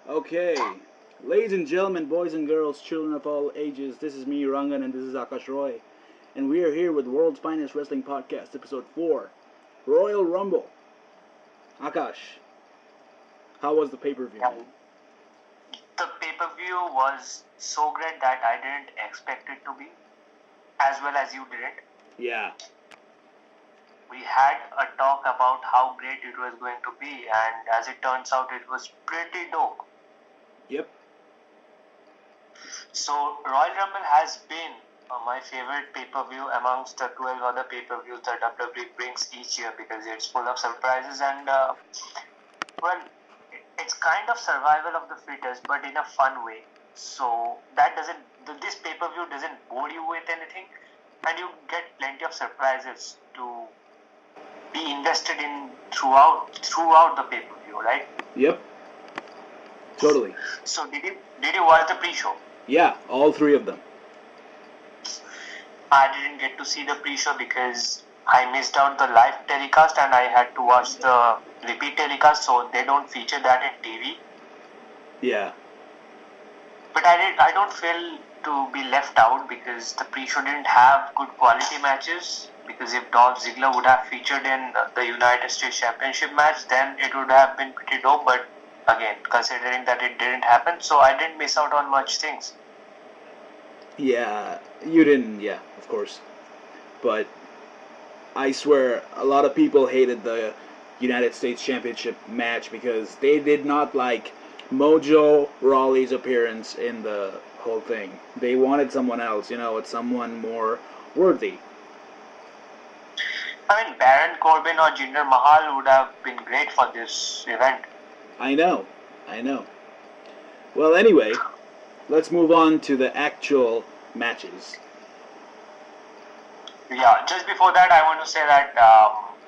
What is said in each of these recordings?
Okay, ladies and gentlemen, boys and girls, children of all ages, this is me, Rangan, and this is Akash Roy, and we are here with World's Finest Wrestling Podcast, Episode 4, Royal Rumble. Akash, how was the pay-per-view? Yeah, the pay-per-view was so great that I didn't expect it to be as well as you did. Yeah. We had a talk about how great it was going to be, and as it turns out, it was pretty dope. Yep. So, Royal Rumble has been my favorite pay-per-view amongst the 12 other pay-per-views that WWE brings each year because it's full of surprises and, well, it's kind of survival of the fittest, but in a fun way. So this pay-per-view doesn't bore you with anything, and you get plenty of surprises to be invested in throughout the pay-per-view, right? Yep. Totally. So did you watch the pre-show? Yeah, all three of them. I didn't get to see the pre-show because I missed out the live telecast and I had to watch the repeat telecast, so they don't feature that in TV. Yeah. But I don't feel to be left out because the pre-show didn't have good quality matches. Because if Dolph Ziggler would have featured in the United States Championship match, then it would have been pretty dope. But again, considering that it didn't happen, so I didn't miss out on much things. Yeah, you didn't, yeah, of course. But I swear, a lot of people hated the United States Championship match because they did not like Mojo Rawley's appearance in the whole thing. They wanted someone else, someone more worthy. I mean, Baron Corbin or Jinder Mahal would have been great for this event. I know. Well, anyway, let's move on to the actual matches. Yeah, just before that, I want to say that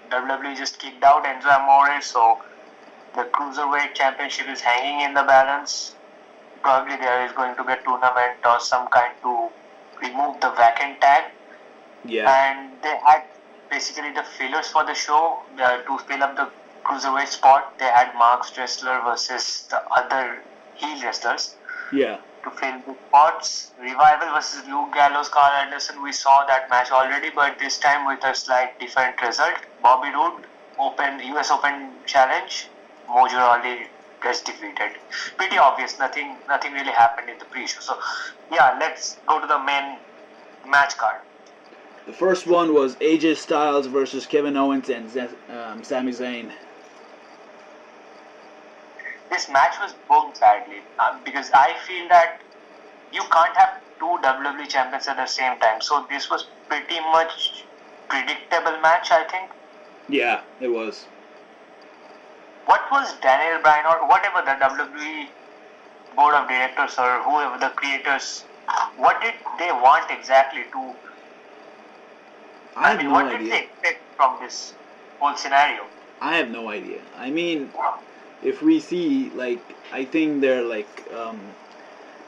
WWE just kicked out Enzo Amore, so the Cruiserweight Championship is hanging in the balance. Probably there is going to be a tournament or some kind to remove the vacant tag. Yeah. And they had basically the fillers for the show to fill up the Cruiserweight spot. They had Mark Dressler versus the other heel wrestlers. Yeah. To fill the spots. Revival versus Luke Gallows, Carl Anderson. We saw that match already, but this time with a slight different result. Bobby Roode, US Open Challenge. Mojo Rawley gets defeated. Pretty obvious. Nothing really happened in the pre-show. So, yeah, let's go to the main match card. The first one was AJ Styles versus Kevin Owens and Sami Zayn. This match was booked badly because I feel that you can't have two WWE champions at the same time. So this was pretty much predictable match, I think. Yeah, it was. What was Daniel Bryan or whatever the WWE board of directors or whoever the creators, what did they want exactly to? I mean, what did they expect from this whole scenario? I have no idea. I mean, if we see, I think they're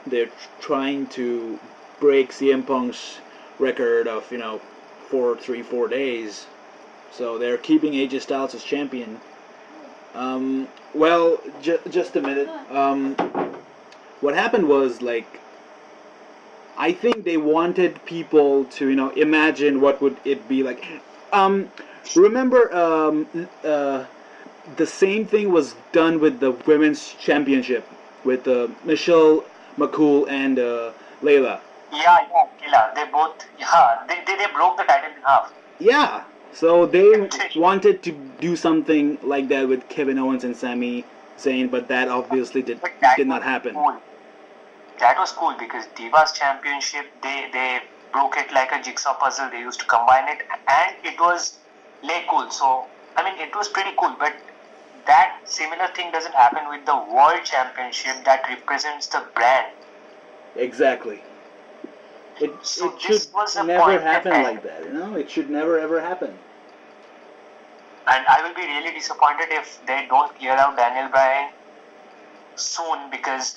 they're trying to break CM Punk's record of 4 days, so they're keeping AJ Styles as champion. Well, just a minute. What happened was I think they wanted people to imagine what would it be like. Remember the same thing was done with the women's championship with Michelle McCool and Layla. Yeah, they both, they broke the title in half. Yeah, so they wanted to do something like that with Kevin Owens and Sami Zayn, but that obviously did not happen. Cool. That was cool because Divas Championship, they broke it like a jigsaw puzzle. They used to combine it, and it was cool. So, I mean, it was pretty cool, but that similar thing doesn't happen with the World Championship that represents the brand. Exactly. It should never happen like that, It should never ever happen. And I will be really disappointed if they don't clear out Daniel Bryan soon because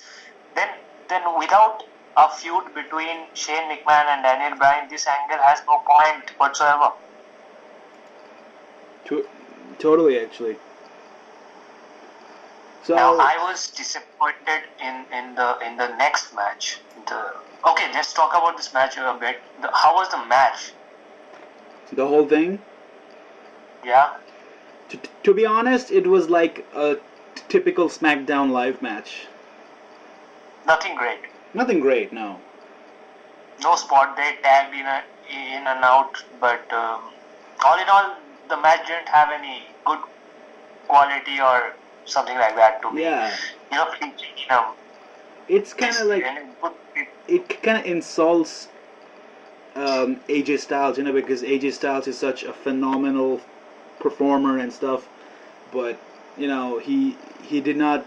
then without a feud between Shane McMahon and Daniel Bryan, this angle has no point whatsoever. Totally, actually. Now So I was disappointed in the next match. Okay, let's talk about this match a bit. How was the match? the whole thing, Yeah, to be honest, it was like a typical SmackDown live match. nothing great. Nothing great, no. No spot they tagged in and out, but all in all, the match didn't have any good quality or something like that to be. Yeah, it's kind of like Good. it kind of insults AJ Styles, because AJ Styles is such a phenomenal performer and stuff, but he did not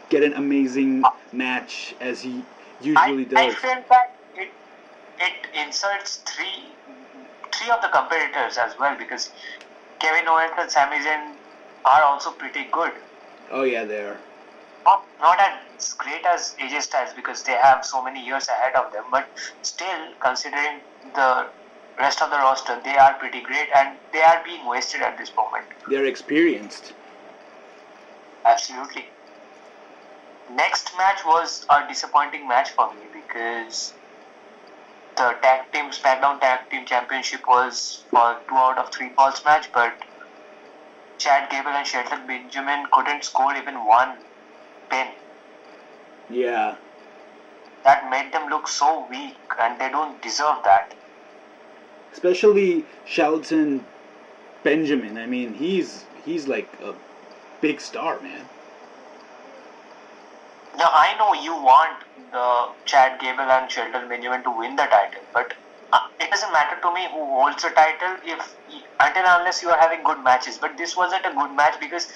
get an amazing match as he usually I does. feel that it insults three of the competitors as well, because Kevin Owens and Sami Zayn are also pretty good. Oh yeah, they are. Not as great as AJ Styles because they have so many years ahead of them, but still, considering the rest of the roster, they are pretty great and they are being wasted at this moment. They're experienced. Absolutely. Next match was a disappointing match for me because the SmackDown Tag Team Championship was for 2 out of 3 falls match, but Chad Gable and Shelton Benjamin couldn't score even one pin. Yeah. That made them look so weak, and they don't deserve that. Especially Shelton Benjamin. I mean, he's like a big star, man. Now, I know you want the Chad Gable and Shelton Benjamin to win the title, but it doesn't matter to me who holds the title until unless you are having good matches. But this wasn't a good match because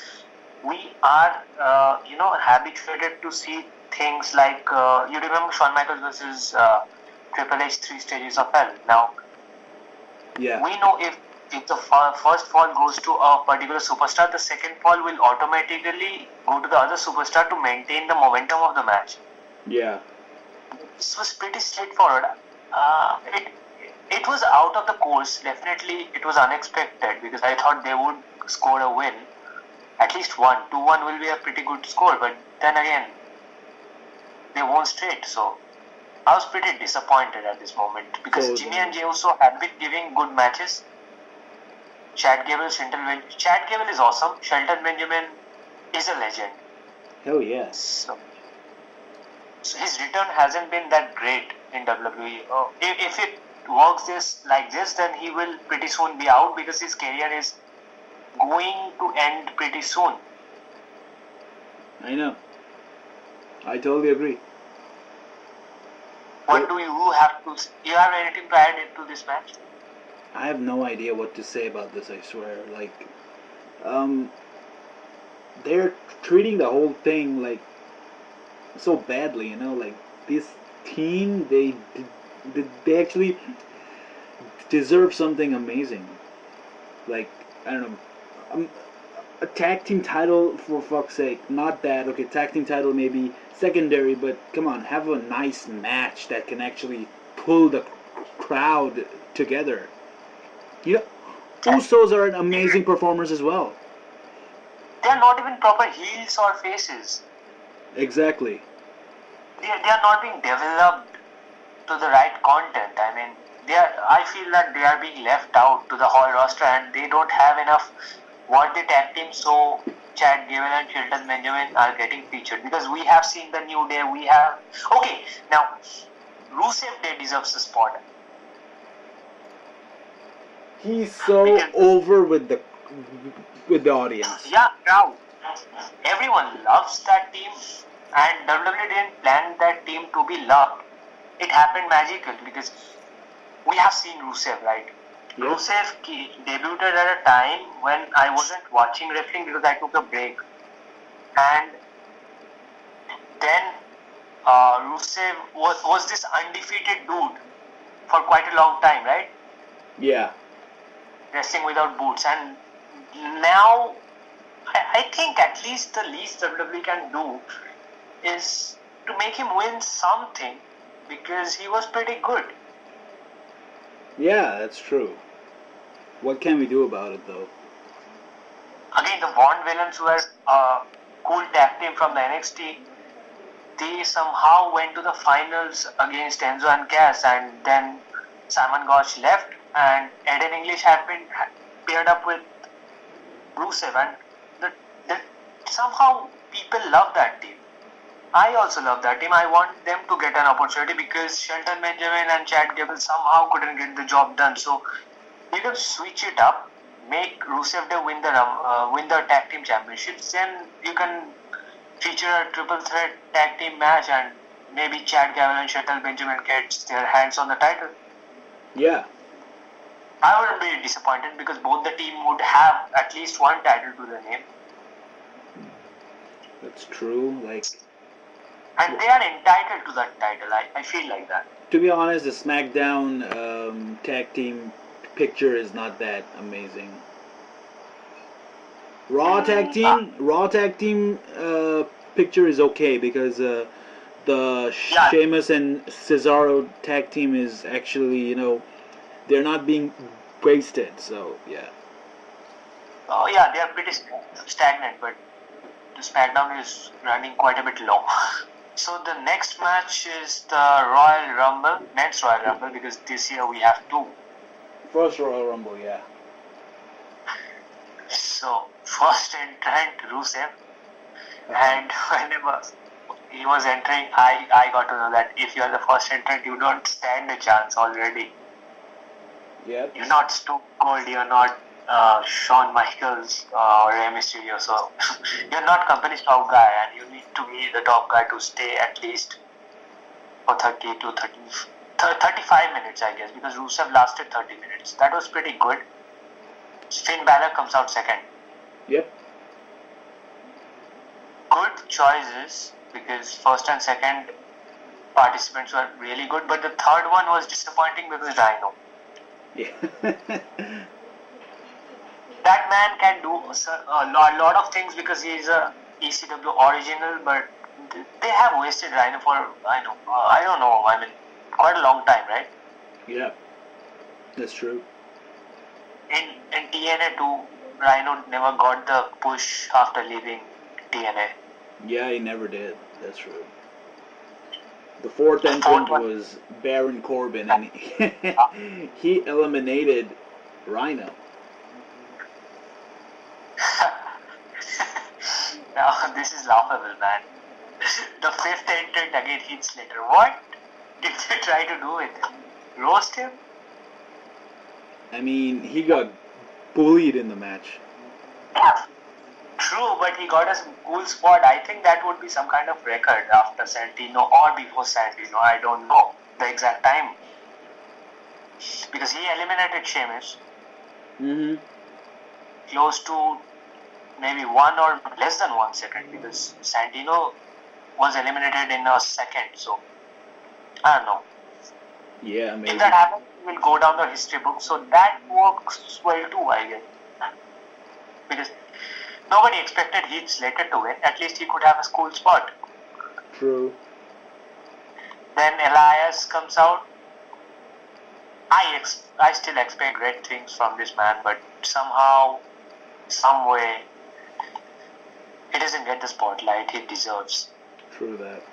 we are, habituated to see things like you remember Shawn Michaels versus Triple H 3 Stages of Hell. Now, Yeah. we know if the first fall goes to a particular superstar, the second fall will automatically go to the other superstar to maintain the momentum of the match. Yeah. This was pretty straightforward. It was out of the course. Definitely, it was unexpected because I thought they would score a win. At least one. 2-1 will be a pretty good score, but then again, they won straight. So I was pretty disappointed at this moment because Jimmy and Jey Uso have been giving good matches. Chad Gable is awesome. Shelton Benjamin is a legend. Hell yeah. So his return hasn't been that great in WWE. If it works like this, then he will pretty soon be out because his career is going to end pretty soon. I know. I totally agree. What do you have to? You have anything to add into this match? I have no idea what to say about this. I swear. Like, they're treating the whole thing like so badly. Like this team, they actually deserve something amazing. Like, I don't know, a tag team title for fuck's sake. Not that. Okay, tag team title maybe secondary, but come on, have a nice match that can actually pull the crowd together. Usos are amazing performers as well. They are not even proper heels or faces. Exactly. They are not being developed to the right content. I mean, I feel that they are being left out to the whole roster and they don't have enough worthy tag team, so Chad Gable and Shelton Benjamin are getting featured because we have seen the New Day. Okay, now Rusev Day deserves a spot. He's so over with the audience. Yeah, now everyone loves that team, and WWE didn't plan that team to be loved. It happened magically because we have seen Rusev, right? Yep. Rusev debuted at a time when I wasn't watching wrestling because I took a break, and then Rusev was this undefeated dude for quite a long time, right? Yeah. Wrestling without boots, and now I think at least the least WWE can do is to make him win something because he was pretty good. Yeah, that's true. What can we do about it though? Again, the Bond villains were cool tag team from the NXT. They somehow went to the finals against Enzo and Cass, and then Simon Gotch left, and Eden English had been paired up with Rusev, and the, somehow people love that team. I also love that team. I want them to get an opportunity because Shelton Benjamin and Chad Gable somehow couldn't get the job done. So you can switch it up, make Rusev win the tag team championships, then you can feature a triple threat tag team match, and maybe Chad Gable and Shelton Benjamin gets their hands on the title. Yeah. I wouldn't be disappointed because both the team would have at least one title to their name. That's true. And they are entitled to that title. I feel like that. To be honest, the SmackDown tag team picture is not that amazing. Raw tag team picture is okay because the Sheamus and Cesaro tag team is actually, they're not being wasted. So yeah. Oh yeah, they are pretty stagnant, but the SmackDown is running quite a bit low. So the next match is the Royal Rumble, men's Royal Rumble, because this year we have two. First Royal Rumble, yeah. So first entrant Rusev, and whenever he was entering, I got to know that if you are the first entrant, you don't stand a chance already. Yep. You're not Stone Cold, you're not Shawn Michaels or Rey Mysterio, so you're not company's top guy, and you need to be the top guy to stay at least for 30 to 35 minutes, I guess, because Rusev lasted 30 minutes. That was pretty good. Finn Balor comes out second. Yep. Good choices because first and second participants were really good, but the third one was disappointing because Rhino. Yeah. That man can do a lot of things because he is a ECW original, but they have wasted Rhino for, I don't know, quite a long time, right? Yeah, that's true. In TNA too, Rhino never got the push after leaving TNA. Yeah, he never did. That's true. The fourth entrant was Baron Corbin, and he eliminated Rhino. Now this is laughable, man. The fifth entrant again, Heath Slater. What did they try to do with him? Roast him? I mean, he got bullied in the match. True, but he got a cool spot. I think that would be some kind of record after Santino or before Santino. I don't know the exact time. Because he eliminated Sheamus. Mm-hmm. Close to maybe 1 or less than 1 second, because Santino was eliminated in a second. So, I don't know. Yeah, maybe. If that happens, he will go down the history book. So that works well too, I guess. Because nobody expected Heath Slater to win. At least he could have a cool spot. True. Then Elias comes out. I still expect great things from this man, but somehow, some way, he doesn't get the spotlight he deserves. True that.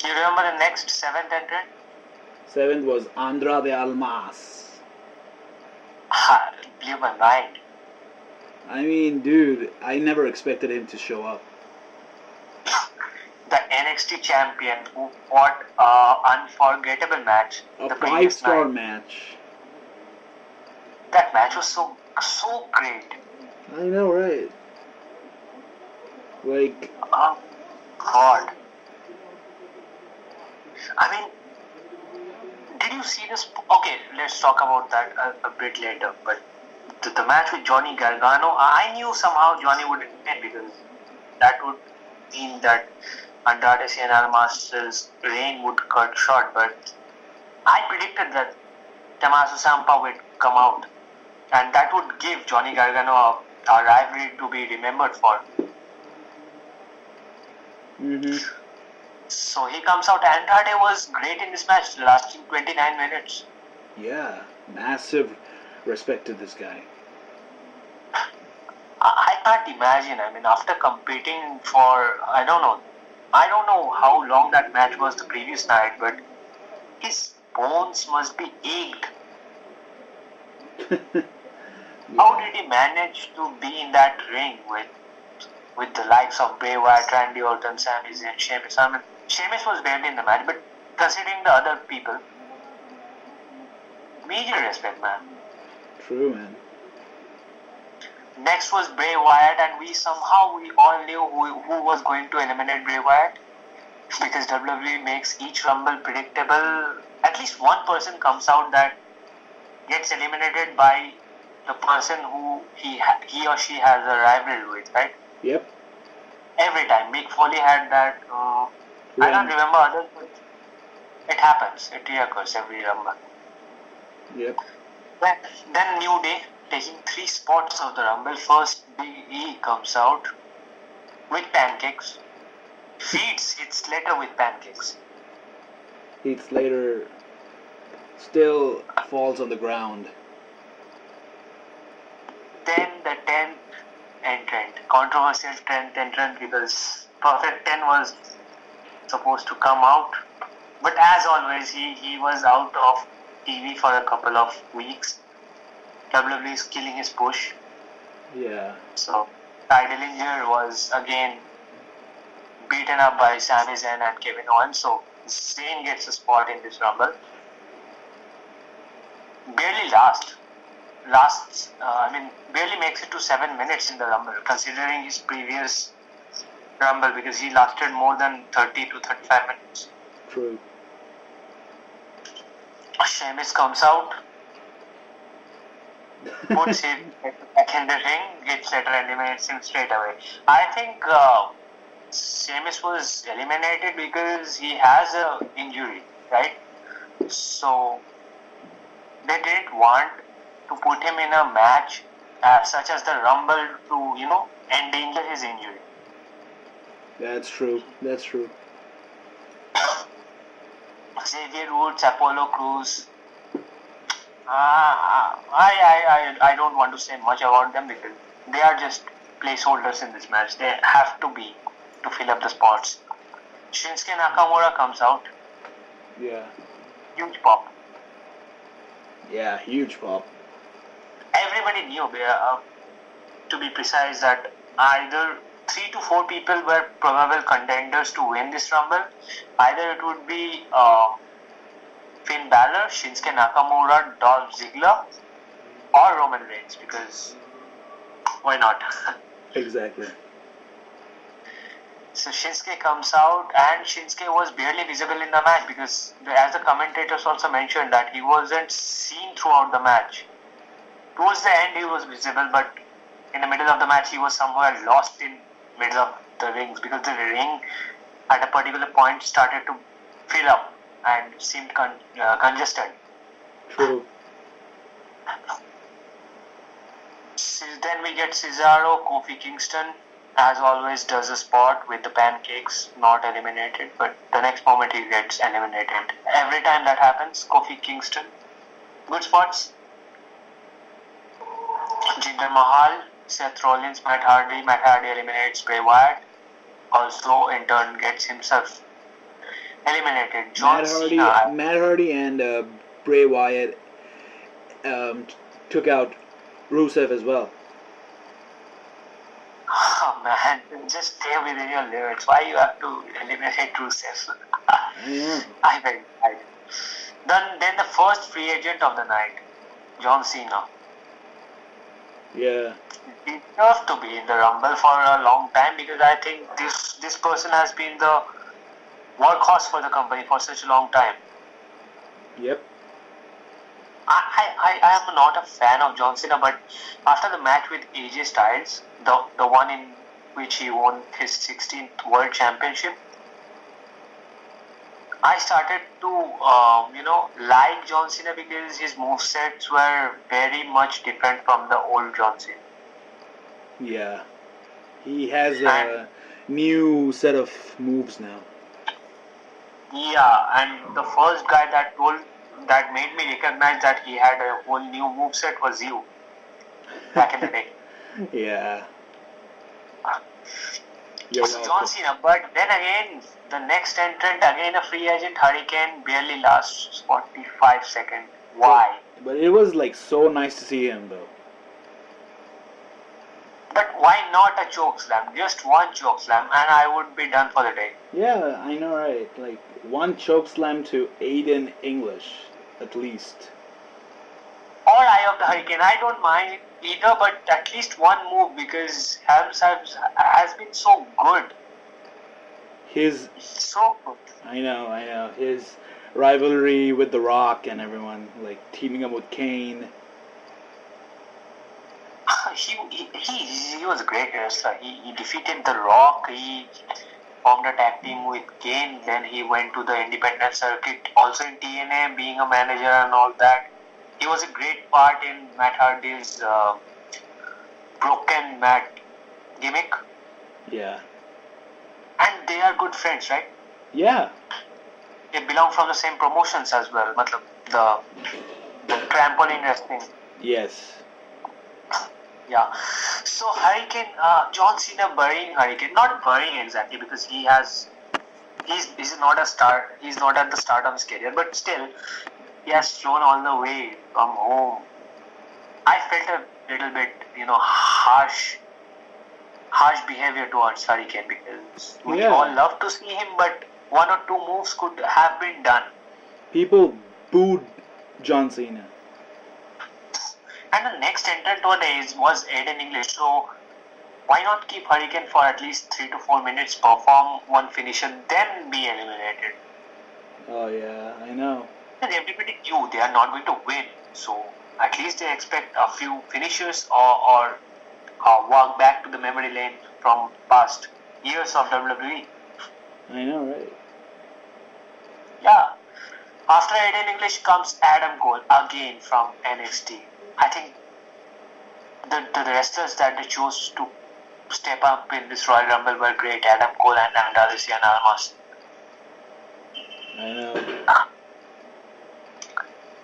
You remember the next seventh entrant? Seventh was Andrade Almas. Blew my mind. I mean, dude, I never expected him to show up. The NXT champion who fought an unforgettable match. A the previous 5-star night. match. That match was so great. I know, right? Like, Oh, God. I mean, did you see this? Okay, let's talk about that a bit later. But the match with Johnny Gargano, I knew somehow Johnny would win because that would mean that Andrade Cien Almas's reign would cut short. But I predicted that Tommaso Ciampa would come out, and that would give Johnny Gargano a rivalry to be remembered for. mm-hmm. So he comes out. Andrade was great in this match, lasting 29 minutes. Yeah, massive respect to this guy. I can't imagine. I mean, after competing for I don't know how long that match was the previous night, but his bones must be ached. How did he manage to be in that ring with the likes of Bray Wyatt, Randy Orton, Sami Zayn, Sheamus? I mean, Sheamus was barely in the match, but considering the other people, major respect, man. True, man. Next was Bray Wyatt, and we all knew who was going to eliminate Bray Wyatt, because WWE makes each Rumble predictable. At least one person comes out that gets eliminated by the person who he or she has a rivalry with, right? Yep. Every time. Mick Foley had that. I don't remember others, but it happens. It reoccurs every Rumble. Yep. Then New Day, taking 3 spots of the Rumble. First, Big E comes out with pancakes. Feeds Heath Slater with pancakes. Heath Slater still falls on the ground. Then the 10th entrant, controversial 10th entrant, because Perfect 10 was supposed to come out, but as always he was out of TV for a couple of weeks. WWE is killing his push. Yeah. So Ty Dillinger was again beaten up by Sami Zayn and Kevin Owens, so Zayn gets a spot in this Rumble. Barely barely makes it to 7 minutes in the Rumble, considering his previous Rumble, because he lasted more than 30 to 35 minutes. True. Sheamus comes out, puts him back in the ring, gets Slater eliminates him straight away. I think Sheamus was eliminated because he has an injury, right? So they didn't want to put him in a match such as the Rumble to, endanger his injury. That's true. Xavier Woods, Apollo Crews. I don't want to say much about them because they are just placeholders in this match. They have to be to fill up the spots. Shinsuke Nakamura comes out. Yeah. Huge pop. Yeah, huge pop. Everybody knew, to be precise, that either 3 to 4 people were probable contenders to win this Rumble. Either it would be Finn Balor, Shinsuke Nakamura, Dolph Ziggler, or Roman Reigns, because why not? Exactly. So Shinsuke comes out, and Shinsuke was barely visible in the match because, as the commentators also mentioned, that he wasn't seen throughout the match. Towards the end, he was visible, but in the middle of the match, he was somewhere lost in middle of the rings, because the ring at a particular point started to fill up and seemed congested. True. Then we get Cesaro. Kofi Kingston, as always, does a spot with the pancakes, not eliminated, but the next moment he gets eliminated. Every time that happens, Kofi Kingston, good spots. Jinder Mahal, Seth Rollins, Matt Hardy. Matt Hardy eliminates Bray Wyatt. Also, in turn, gets himself eliminated. Matt Hardy and Bray Wyatt took out Rusev as well. Oh man, just stay within your limits. Why you have to eliminate Rusev? I beg. Then the first free agent of the night, John Cena. Yeah. He deserved to be in the Rumble for a long time, because I think this person has been the workhorse for the company for such a long time. Yep. I am not a fan of John Cena, but after the match with AJ Styles, the one in which he won his 16th World Championship, I started to like John Cena, because his movesets were very much different from the old John Cena. Yeah. He has a new set of moves now. Yeah, and the first guy that made me recognize that he had a whole new moveset was you, back in the day. Yeah. You're So John welcome. Cena, but then again, the next entrant, again a free agent, Hurricane, barely lasts 45 seconds. Why? But it was like so nice to see him though. But why not a choke slam? Just one choke slam, and I would be done for the day. Yeah, I know, right? Like one choke slam to Aiden English, at least. Or Eye of the Hurricane, I don't mind either, but at least one move because Helms has been so good. His, So good. I know, his rivalry with The Rock and everyone, like teaming up with Kane. He was a great wrestler. He defeated The Rock. He formed a tag team with Kane. Then he went to the independent circuit, also in TNA, being a manager and all that. He was a great part in Matt Hardy's broken Matt gimmick. Yeah. And they are good friends, right? Yeah. They belong from the same promotions as well. Matlab, the trampoline wrestling. Yes. Yeah. So Hurricane, John Cena burying Hurricane, not burying exactly because he's not a star. He's not at the start of his career, but still, he has shown all the way from home. I felt a little bit, harsh behavior towards Hurricane because we all love to see him, but one or two moves could have been done. People booed John Cena. And the next entrant was Aiden English, so why not keep Hurricane for at least 3 to 4 minutes, perform one finisher, then be eliminated? Oh yeah, I know. And everybody knew they are not going to win, so at least they expect a few finishers or walk back to the memory lane from past years of WWE. I know, right? Yeah. After Aiden English comes Adam Cole again from NXT. I think the wrestlers that they chose to step up in this Royal Rumble were great. Adam Cole and Andrade Cien Almas. I know.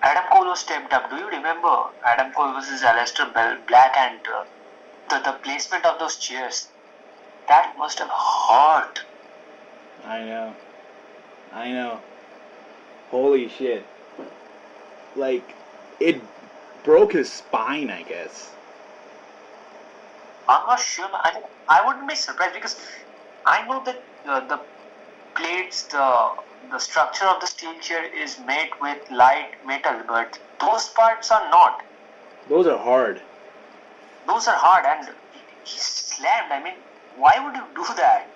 Adam Cole was stepped up. Do you remember Adam Cole versus Aleister Black and the placement of those chairs? That must have hurt. I know. Holy shit. Like, it broke his spine, I guess. I'm not sure. I wouldn't be surprised because I know that the plates, the structure of the steel chair is made with light metal, but those parts are not. Those are hard. Those are hard, and he slammed. I mean, why would you do that?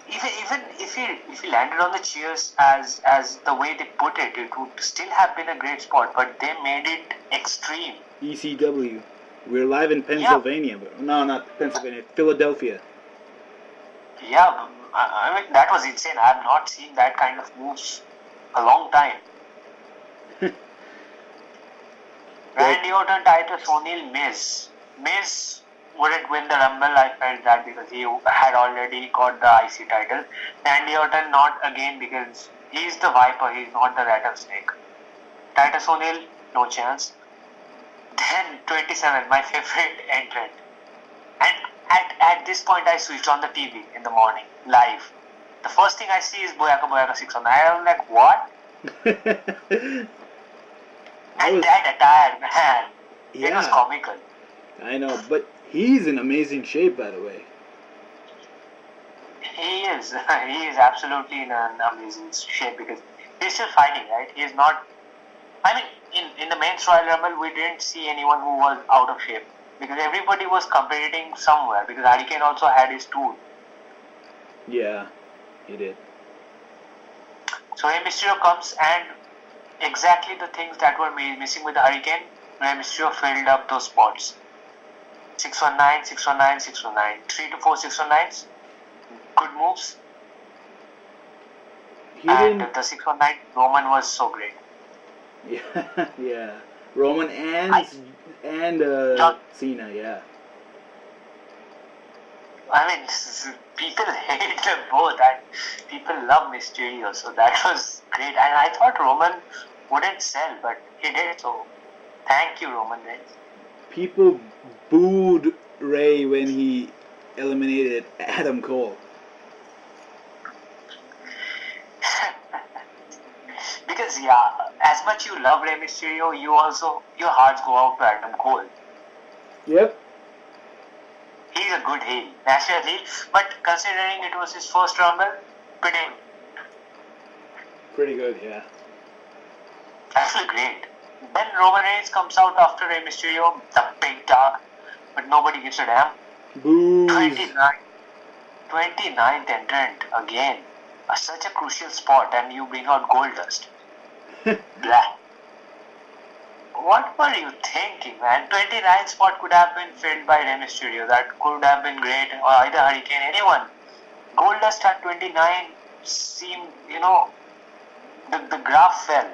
Even if he landed on the chairs as the way they put it, it would still have been a great spot. But they made it extreme. ECW. We're live in Pennsylvania. Yeah. No, not Pennsylvania. Philadelphia. Yeah, I mean, that was insane. I have not seen that kind of moves a long time. Randy Orton, Titus O'Neil, Miz. Miz wouldn't win the Rumble. I felt that because he had already got the IC title. Randy Orton not again because he's the Viper. He's not the rattlesnake. Titus O'Neil, no chance. Then 27, my favorite entrant. And at this point, I switched on the TV in the morning, live. The first thing I see is Boyaka Boyaka 619. I'm like, what? And that attire, man, it was comical. I know, but he's in amazing shape, by the way. He is absolutely in an amazing shape because he's still fighting, right? He's not. I mean, in the men's Royal Rumble, we didn't see anyone who was out of shape because everybody was competing somewhere because Hurricane also had his tour. Yeah, he did. So Rey Mysterio comes and exactly the things that were missing with the Hurricane, Rey Mysterio filled up those spots. 619, 619, 619. 3 to 4 619s. Good moves. The 619 Roman was so great. Yeah. Roman and Cena, yeah. I mean, people hate them both and people love Mysterio, so that was great. And I thought Roman wouldn't sell, but he did, so thank you, Roman Reigns. People booed Ray when he eliminated Adam Cole. Because as much you love Rey Mysterio, your hearts go out to Adam Cole. Yep. He's a good heel, national heel, but considering it was his first Rumble, Pretty good, yeah. actually great. Then Roman Reigns comes out after Rey Mysterio, the big dog, but nobody gives a damn. Booze. 29th entrant again. Such a crucial spot, and you bring out Goldust. Blah. What were you thinking, man? 29th spot could have been filled by Rey Mysterio. That could have been great, or either Hurricane, anyone. Goldust at 29 seemed, the graph fell.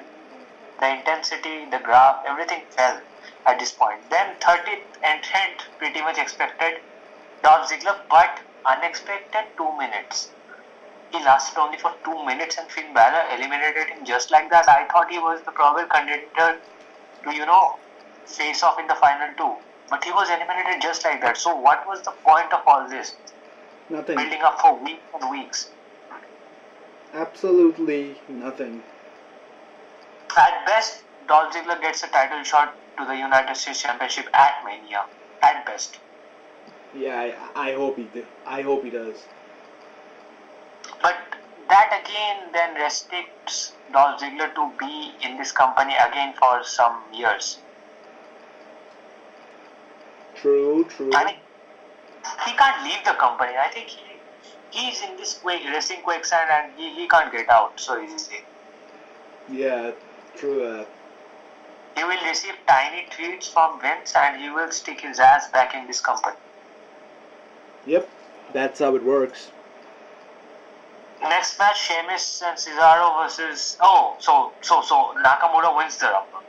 The intensity, the graph, everything fell at this point. Then 30th entrant, pretty much expected, Dolph Ziggler, but unexpected 2 minutes. He lasted only for 2 minutes and Finn Balor eliminated him just like that. I thought he was the probable contender to, face off in the final two. But he was eliminated just like that. So what was the point of all this? Nothing. Building up for weeks and weeks. Absolutely nothing. At best, Dolph Ziggler gets a title shot to the United States Championship at Mania. At best. Yeah, I hope he do. I hope he does. But that again then restricts Dolph Ziggler to be in this company again for some years. True. I mean, he can't leave the company. I think he's in this wrestling quicksand and he can't get out so easily. Yeah, true. He will receive tiny treats from Vince and he will stick his ass back in this company. Yep, that's how it works. Next match, Sheamus and Cesaro versus... so Nakamura wins the Rumble.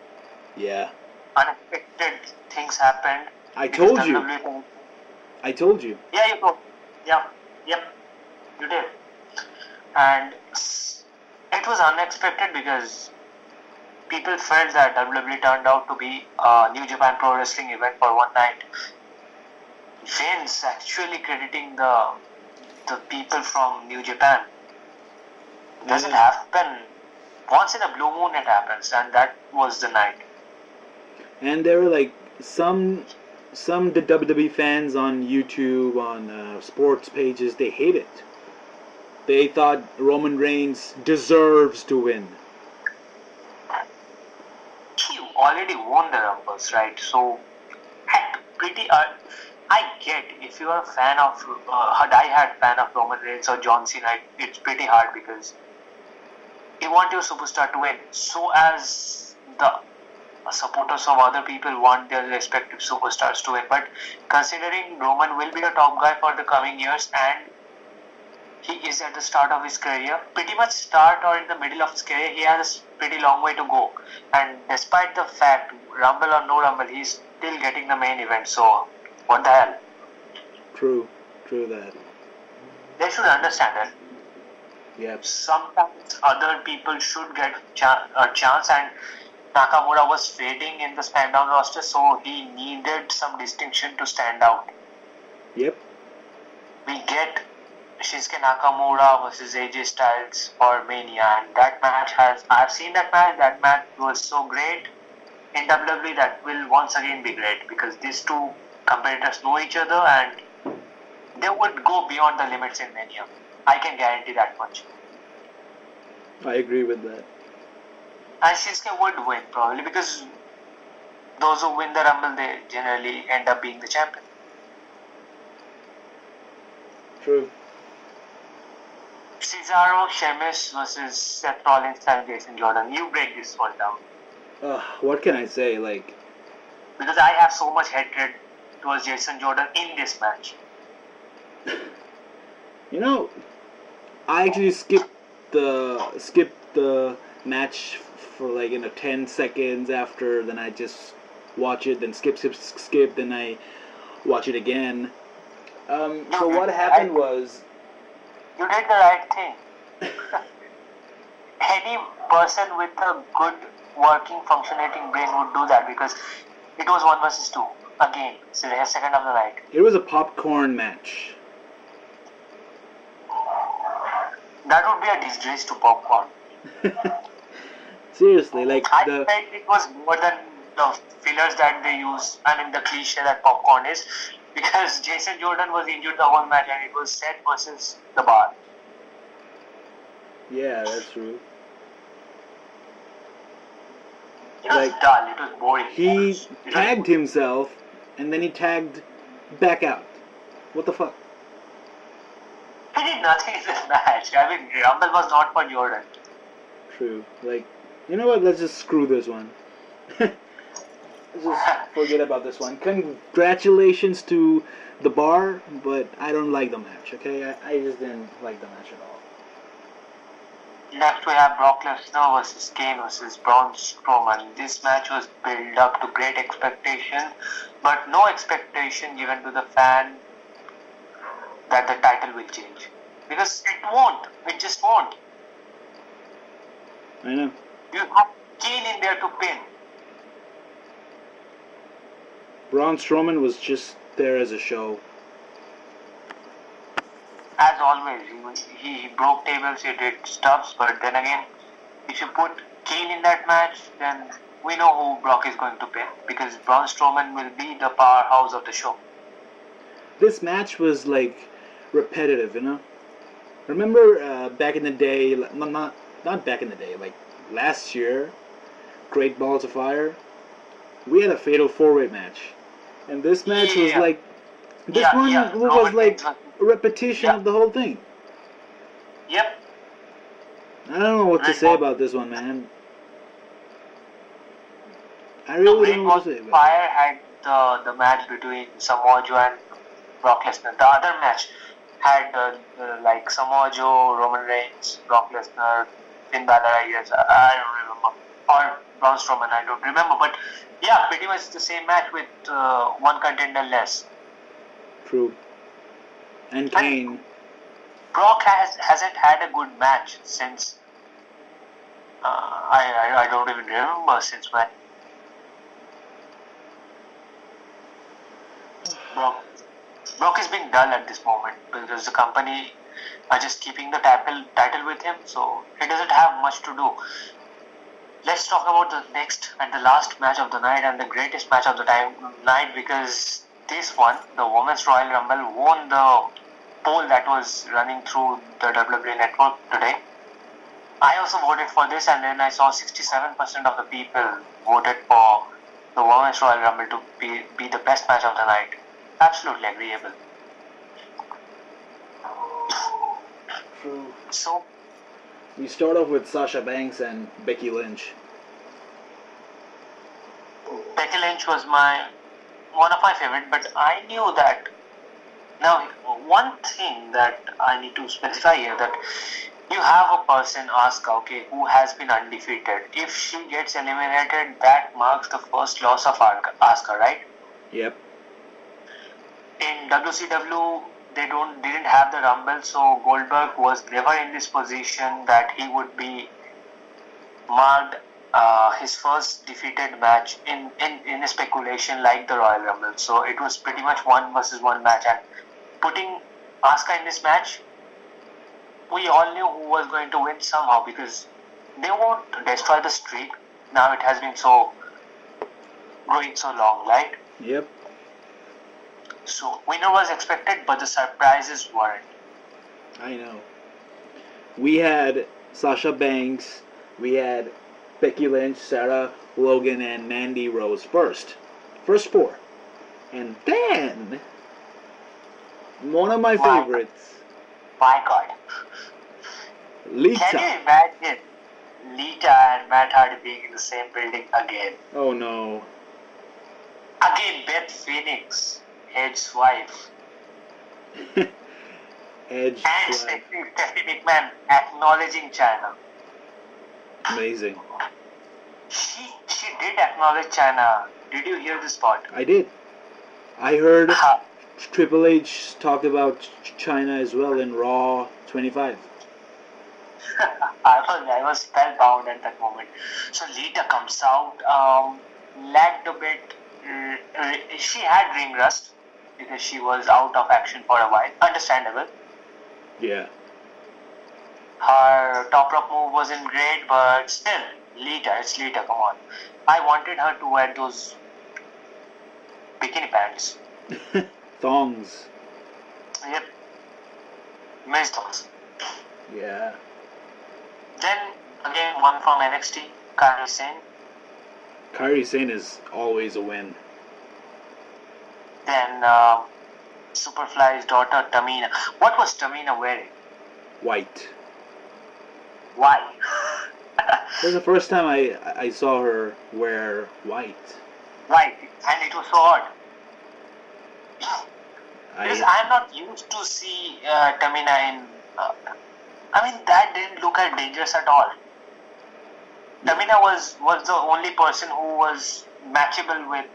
Yeah. Unexpected things happened. I told you. Yeah, you told. Yep, you did. And it was unexpected because people felt that WWE turned out to be a New Japan Pro Wrestling event for one night. Vince actually crediting the people from New Japan. Doesn't happen. Once in a blue moon it happens, and that was the night. And there were like some WWE fans on YouTube, on sports pages, they hate it. They thought Roman Reigns deserves to win. He already won the Rumbles, right? So, I get if you are a fan of a die-hard fan of Roman Reigns or John Cena, it's pretty hard because you want your superstar to win. So as the supporters of other people want their respective superstars to win. But considering Roman will be the top guy for the coming years and he is at the start of his career, pretty much start or in the middle of his career, he has a pretty long way to go. And despite the fact, Rumble or no Rumble, he's still getting the main event. So, what the hell? True that. They should understand that. Yep. Sometimes other people should get a chance, and Nakamura was fading in the SmackDown roster, so he needed some distinction to stand out. Yep. We get Shinsuke Nakamura versus AJ Styles for Mania, and that match I've seen that match. That match was so great in WWE that will once again be great because these two competitors know each other and they would go beyond the limits in Mania. I can guarantee that much. I agree with that. And Shinsuke would win probably because those who win the Rumble, they generally end up being the champion. True. Cesaro, Sheamus versus Seth Rollins and Jason Jordan. You break this one down. What can I say? Like, because I have so much hatred towards Jason Jordan in this match. I actually skipped the match for like 10 seconds after. Then I just watch it. Then skip. Then I watch it again. So what happened was, you did the right thing. Any person with a good working, functioning brain would do that because it was 1 versus 2. again. So the second of the night. It was a popcorn match. That would be a disgrace to popcorn. Seriously, like I think it was more than the fillers that they use. I mean, the cliche that popcorn is, because Jason Jordan was injured the whole match, and it was Seth versus the Bar. Yeah, that's true. It was dull. It was boring. He tagged himself, and then he tagged back out. What the fuck? He did nothing in this match. I mean, Rumble was not for Jordan. True. Like, you know what? Let's just screw this one. Let's just forget about this one. Congratulations to the Bar, but I don't like the match, okay? I just didn't like the match at all. Next we have Brock Lesnar versus Kane versus Braun Strowman. This match was built up to great expectation, but no expectation given to the fan that the title will change. Because it won't. It just won't. I know. You have Kane in there to pin. Braun Strowman was just there as a show. As always, he broke tables, he did stuffs, but then again, if you put Kane in that match, then we know who Brock is going to pin, because Braun Strowman will be the powerhouse of the show. This match was like repetitive, you know? Remember back in the day, not back in the day, like last year, Great Balls of Fire, we had a fatal 4-way match. And this match was like, was like a repetition of the whole thing. Yep. I don't know what to say about this one, man. I really don't know what to say about it. Fire had the match between Samoa Joe and Brock Lesnar. The other match had like Samoa Joe, Roman Reigns, Brock Lesnar, Finn Balor, I guess. I don't remember. Or Braun Strowman, I don't remember. But yeah, pretty much the same match with one contender less. True. And Kane. Brock hasn't had a good match since. I don't even remember since when. Brock is being dull at this moment because the company are just keeping the title with him, so he doesn't have much to do. Let's talk about the next and the last match of the night and the greatest match of the night, because this one, the Women's Royal Rumble, won the poll that was running through the WWE Network today. I also voted for this, and then I saw 67% of the people voted for the Women's Royal Rumble to be the best match of the night. Absolutely agreeable. True. So, we start off with Sasha Banks and Becky Lynch. Becky Lynch was one of my favorite, but I knew that. Now, one thing that I need to specify here, that you have a person, Asuka, okay, who has been undefeated. If she gets eliminated, that marks the first loss of Asuka, right? Yep. In WCW, they didn't have the Rumble, so Goldberg was never in this position that he would be marked his first defeated match in a speculation like the Royal Rumble. So it was pretty much 1 versus 1 match, and putting Asuka in this match, we all knew who was going to win somehow, because they won't destroy the streak. Now it has been going so long, right? Yep. So winner was expected, but the surprises weren't. I know. We had Sasha Banks, we had Becky Lynch, Sarah Logan, and Mandy Rose first. First 4. And then, one of my favorites. My God. Lita. Can you imagine Lita and Matt Hardy being in the same building again? Oh no. Again, Beth Phoenix, Edge's wife. Edge. And Stephanie McMahon acknowledging China. Amazing. She did acknowledge China. Did you hear this part? I did. I heard Triple H talked about China as well in Raw 25. I was spellbound at that moment. So Lita comes out, lagged a bit, She had ring rust because she was out of action for a while. Understandable. Yeah. Her top rope move wasn't great, but still, it's Lita, come on. I wanted her to wear those bikini pants. Thongs. Yep. Missed those. Yeah. Then, again, one from NXT, Kairi Sane. Kairi Sane is always a win. Then, Superfly's daughter, Tamina. What was Tamina wearing? White. Why? This is the first time I saw her wear white. White. And it was so odd. Because I'm not used to see Tamina in... that didn't look at dangerous at all. Tamina was the only person who was matchable with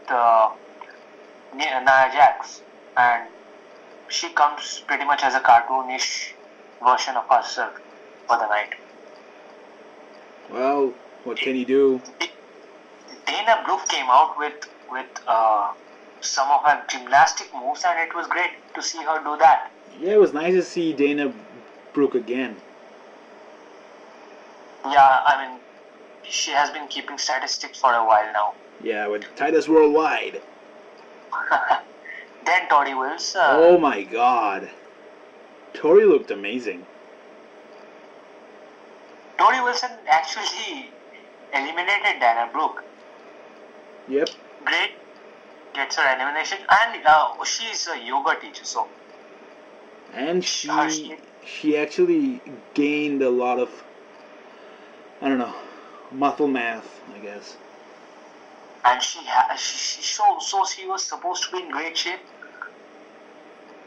Nia Jax. And she comes pretty much as a cartoonish version of herself for the night. Well, what can you do? Dana Brooke came out with some of her gymnastic moves, and it was great to see her do that. Yeah, it was nice to see Dana Brooke again. Yeah, she has been keeping statistics for a while now. Yeah, with Titus Worldwide. Then Tori Wills. Oh my god. Tori looked amazing. Tori Wilson actually eliminated Dana Brooke. Yep. Great. Gets her elimination. And she's a yoga teacher, so... And she actually gained a lot of, I don't know, muscle mass, I guess. And she was supposed to be in great shape.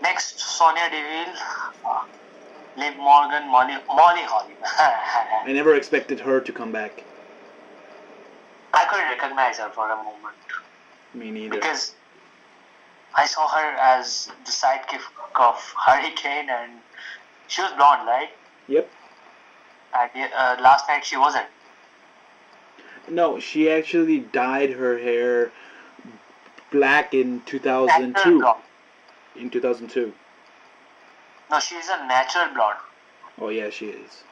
Next, Sonya Deville, Liv Morgan, Molly Holly. I never expected her to come back. I couldn't recognize her for a moment. Me neither. Because I saw her as the sidekick of Hurricane, and she was blonde, right? Yep. And last night she wasn't. No, she actually dyed her hair black in 2002. Natural blonde. In 2002. No, she's a natural blonde. Oh yeah, she is.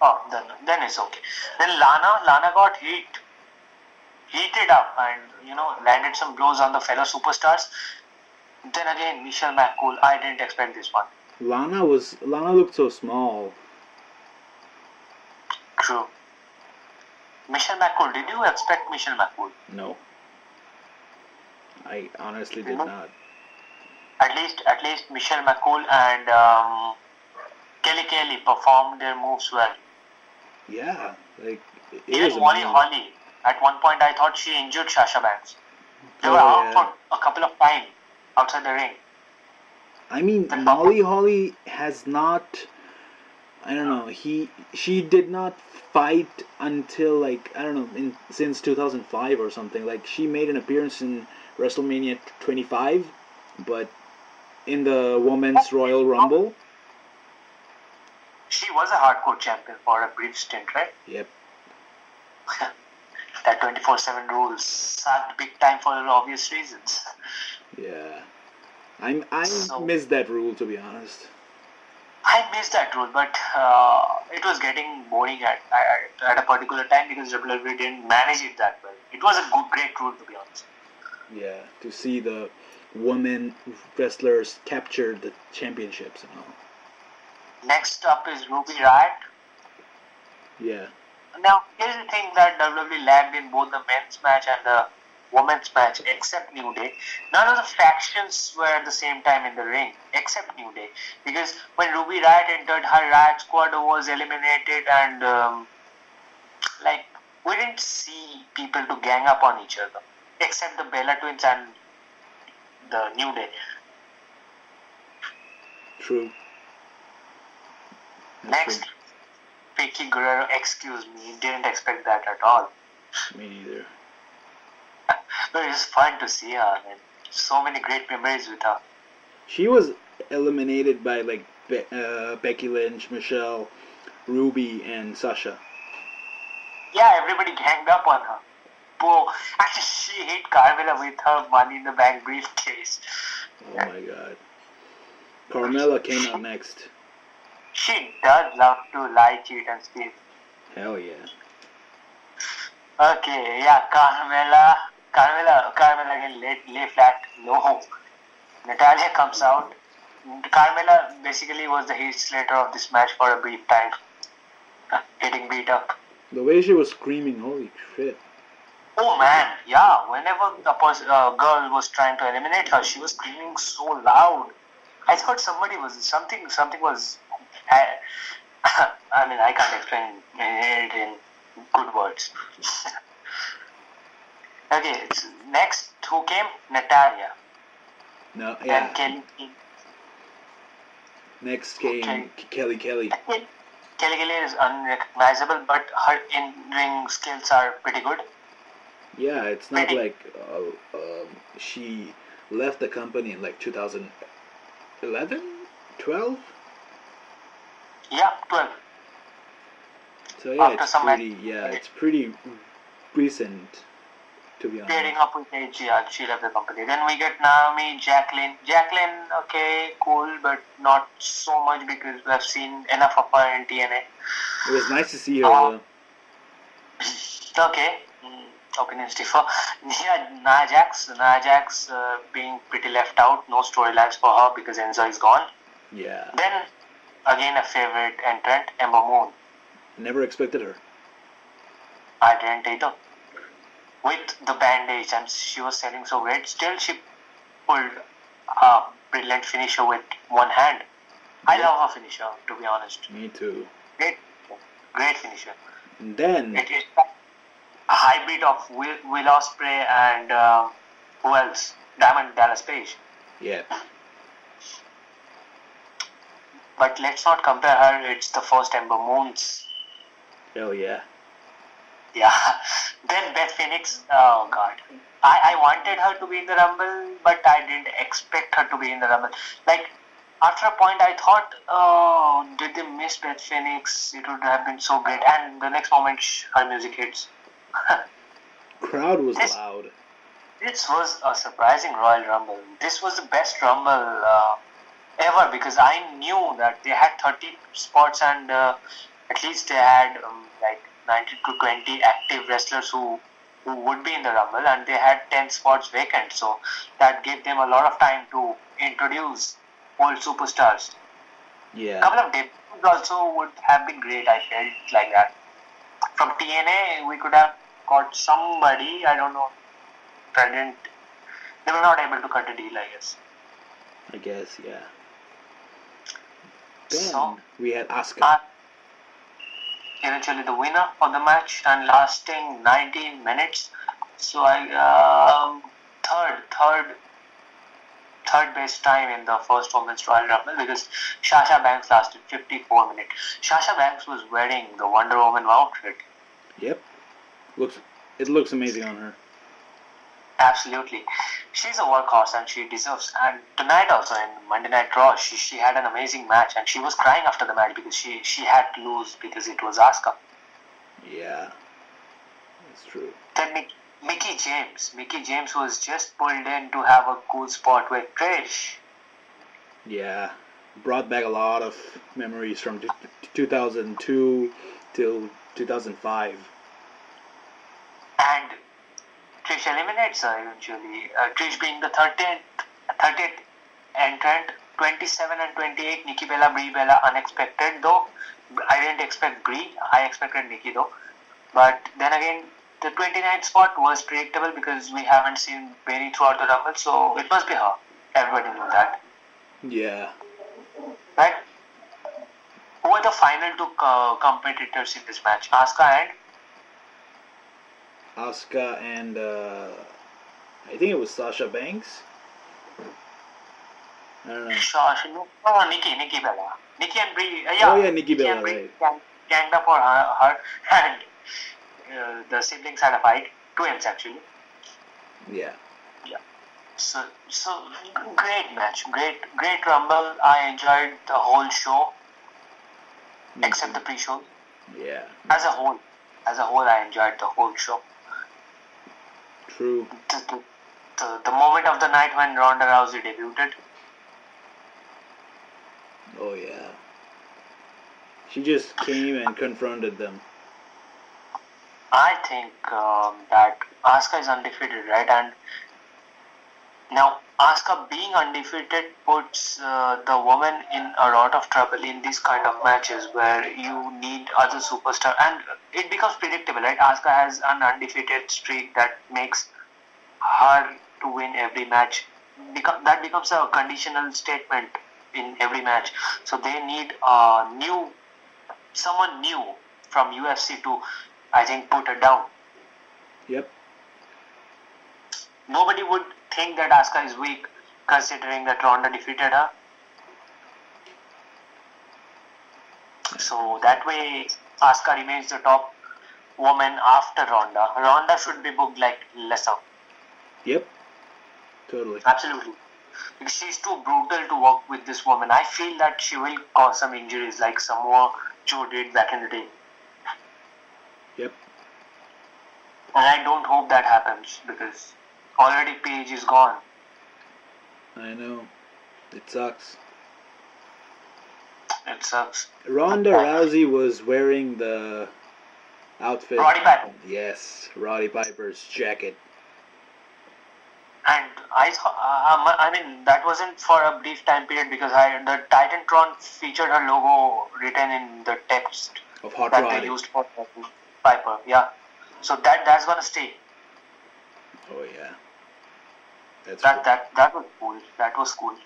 Oh, then it's okay. Then Lana got heated up, and landed some blows on the fellow superstars. Then again, Michelle McCool. I didn't expect this one. Lana looked so small. True. Michelle McCool. Did you expect Michelle McCool? No. I honestly did not. At least Michelle McCool and Kelly performed their moves well. Yeah, like even Molly Holly. At one point, I thought she injured Sasha Banks. They were out for a couple of times outside the ring. I mean, Molly Holly has not. I don't know. She did not fight until since 2005 or something. Like she made an appearance in WrestleMania 25, but in the Women's Royal Rumble. She was a hardcore champion for a brief stint, right? Yep. That 24/7 rules sucked big time for obvious reasons. Yeah. I miss that rule, to be honest. I missed that rule, but it was getting boring at a particular time because WWE didn't manage it that well. It was a great rule, to be honest. Yeah, to see the women wrestlers capture the championships and all. Next up is Ruby Riott. Yeah. Now, here's the thing that WWE lagged in both the men's match and the women's match, except New Day. None of the factions were at the same time in the ring, except New Day. Because when Ruby Riott entered, her Riott Squad was eliminated, and we didn't see people to gang up on each other, except the Bella Twins and the New Day. True. Next, Vicky Guerrero, excuse me, didn't expect that at all. Me neither. But it was fun to see her, and so many great memories with her. She was eliminated by Becky Lynch, Michelle, Ruby, and Sasha. Yeah, everybody ganged up on her. elbow, and she hit Carmella with her Money in the Bank briefcase. Oh my god. Carmella came out next. She does love to lie, cheat, and steal. Hell yeah. Okay, yeah, Carmella again lay flat. No. Natalia comes out. Carmella basically was the Heath Slater of this match for a brief time. Getting beat up. The way she was screaming, holy shit. Oh man, yeah. Whenever the girl was trying to eliminate her, she was screaming so loud. I thought something was. I mean, I can't explain it in good words. Okay, next who came? Natalia. No, yeah. And Kelly. Next came Kelly. Kelly is unrecognizable, but her in-ring skills are pretty good. Yeah, it's not like she left the company in like 2011, 12. Yeah, 12. So yeah, After it's pretty recent, to be honest. Pairing up with age, yeah, she left the company. Then we get Naomi, Jacqueline. Jacqueline, okay, cool, but not so much because we have seen enough of her in TNA. It was nice to see her though. Okay, opinions differ. Yeah, Nia Jax being pretty left out. No storylines for her because Enzo is gone. Yeah. Then, again a favorite entrant, Ember Moon. Never expected her. I didn't either. With the bandage and she was selling so great, still she pulled a brilliant finisher with one hand. I love her finisher, to be honest. Me too. Great finisher. And then it is a hybrid of Will Ospreay and who else? Diamond Dallas Page. Yeah. But let's not compare her. It's the first Ember Moons. Hell yeah. Yeah. Then Beth Phoenix. Oh god. I wanted her to be in the Rumble, but I didn't expect her to be in the Rumble. Like, after a point I thought, oh, did they miss Beth Phoenix? It would have been so great. And the next moment her music hits. Crowd was loud. This was a surprising Royal Rumble. This was the best Rumble ever because I knew that they had 30 spots and at least they had like 19 to 20 active wrestlers who would be in the Rumble, and they had 10 spots vacant. So that gave them a lot of time to introduce old superstars. Yeah. A couple of debuts also would have been great. I felt like that. From TNA, we could have got somebody. I don't know. They were not able to cut a deal, I guess. Yeah. Then so, we had Asuka. Eventually the winner of the match and lasting 19 minutes. So I third best time in the first Women's Royal Rumble because Sasha Banks lasted 54 minutes. Sasha Banks was wearing the Wonder Woman outfit. Yep. It looks amazing on her. Absolutely. She's a workhorse and she deserves. And tonight also in Monday Night Raw, she had an amazing match and she was crying after the match because she had to lose because it was Asuka. Yeah, that's true. Then Mickey James was just pulled in to have a cool spot with Trish. Yeah, brought back a lot of memories from 2002 till 2005. And Trish eliminates her eventually. Trish being the 30th entrant, 27 and 28, Nikki Bella, Brie Bella, unexpected though. I didn't expect Brie, I expected Nikki though. But then again, the 29th spot was predictable because we haven't seen Bailey throughout the Rumble, so it must be her. Everybody knew that. Yeah. Right? Who were the final two competitors in this match? Asuka and I think it was Sasha Banks. I don't know. Nikki Bella. Nikki and Brie. Nikki Bella, right. Ganged up for her and the siblings had a fight. 2 M's actually. Yeah. So great match. Great Rumble. I enjoyed the whole show. Except the pre-show. Yeah. As a whole, I enjoyed the whole show. True. The moment of the night when Ronda Rousey debuted. Oh yeah. She just came and confronted them. I think that Asuka is undefeated, right? And now Asuka being undefeated puts the woman in a lot of trouble in these kind of matches where you need other superstar, and it becomes predictable, right? Asuka has an undefeated streak that makes her to win every match. That becomes a conditional statement in every match. So they need someone new from UFC to, I think, put her down. Yep. Nobody would think that Asuka is weak, considering that Ronda defeated her. So that way, Asuka remains the top woman after Ronda. Ronda should be booked like lesser. Yep. Totally. Absolutely. Because she's too brutal to work with this woman. I feel that she will cause some injuries like Samoa Joe did back in the day. Yep. And I don't hope that happens because already Paige is gone. I know. It sucks. It sucks. Ronda Rousey was wearing the outfit. Roddy Piper. Yes, Roddy Piper's jacket. And I mean, that wasn't for a brief time period because the Titantron featured her logo written in the text Of Hot that Roddy. they used for Piper. Yeah. So that's gonna stay. Oh yeah. That's That was cool. That was cool.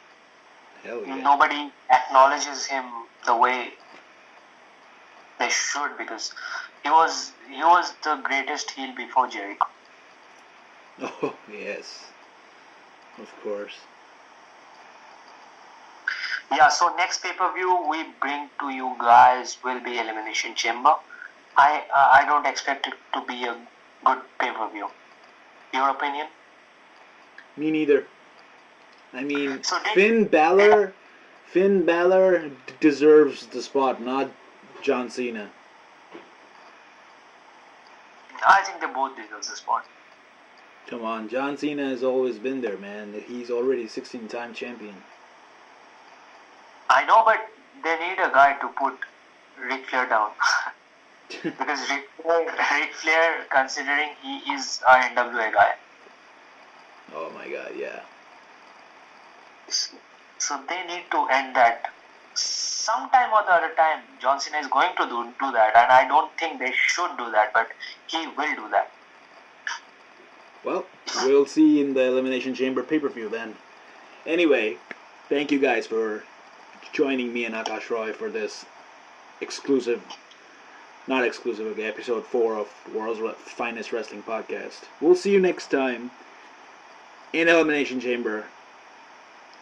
Hell yeah. Nobody acknowledges him the way they should because he was the greatest heel before Jericho. Oh yes. Of course. Yeah, so next pay-per-view we bring to you guys will be Elimination Chamber. I don't expect it to be a good pay-per-view. Your opinion? Me neither. I mean, So Finn Balor deserves the spot, not John Cena. I think they both deserve the spot. Come on, John Cena has always been there, man. He's already 16-time champion. I know, but they need a guy to put Ric Flair down. Because Ric Flair, considering he is a NWA guy. Oh my god, yeah. So they need to end that. Sometime or the other time, John Cena is going to do that, and I don't think they should do that, but he will do that. Well, we'll see in the Elimination Chamber pay-per-view then. Anyway, thank you guys for joining me and Akash Roy for this episode 4 of World's Finest Wrestling Podcast. We'll see you next time in Elimination Chamber.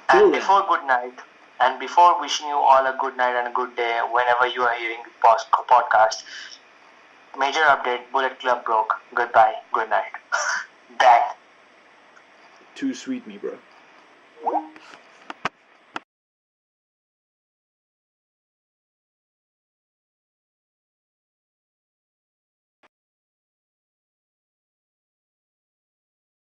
And before good night, and before wishing you all a good night and a good day whenever you are hearing the podcast, major update, Bullet Club broke. Goodbye, good night. Bang. Too sweet me, bro.